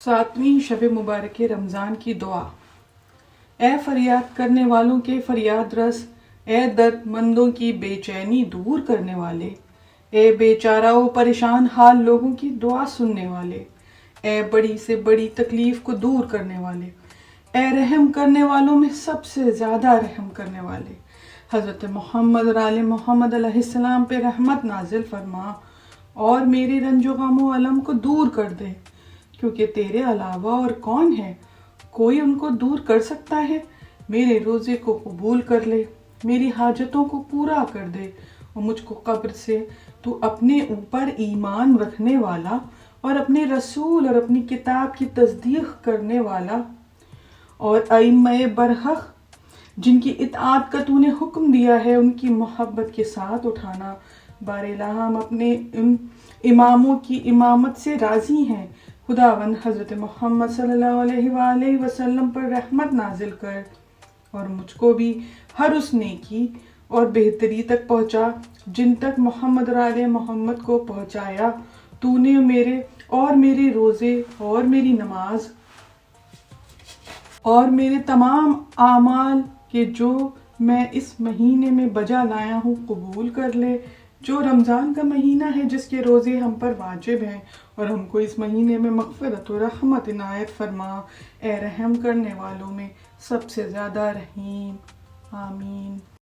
7ویں شب مبارک رمضان کی دعا۔ اے فریاد کرنے والوں کے فریاد رس، اے درد مندوں کی بے چینی دور کرنے والے، اے بے چارہ و پریشان حال لوگوں کی دعا سننے والے، اے بڑی سے بڑی تکلیف کو دور کرنے والے، اے رحم کرنے والوں میں سب سے زیادہ رحم کرنے والے، حضرت محمد اور آل محمد علیہ السلام پہ رحمت نازل فرما اور میرے رنج و غم و علم کو دور کر دے، کیونکہ تیرے علاوہ اور کون ہے؟ کوئی ان کو دور کر سکتا ہے؟ میرے روزے کو قبول کر لے، میری حاجتوں کو پورا کر دے اور مجھ کو قبر سے تو اپنے اوپر ایمان رکھنے والا اور اپنے رسول اور اپنی کتاب کی تصدیق کرنے والا اور ائمہ برحق جن کی اطاعت کا تو نے حکم دیا ہے ان کی محبت کے ساتھ اٹھانا۔ بار الہ ہم اپنے ان اماموں کی امامت سے راضی ہیں، خداوند حضرت محمد صلی اللہ علیہ وآلہ وسلم پر رحمت نازل کر اور مجھ کو بھی ہر اس نیکی اور بہتری تک پہنچا جن تک محمد اور آل محمد کو پہنچایا تو نے، میرے روزے اور میری نماز اور میرے تمام اعمال کے جو میں اس مہینے میں بجا لایا ہوں قبول کر لے۔ جو رمضان کا مہینہ ہے جس کے روزے ہم پر واجب ہیں اور ہم کو اس مہینے میں مغفرت و رحمت عنایت فرما، اے رحم کرنے والوں میں سب سے زیادہ رحیم، آمین۔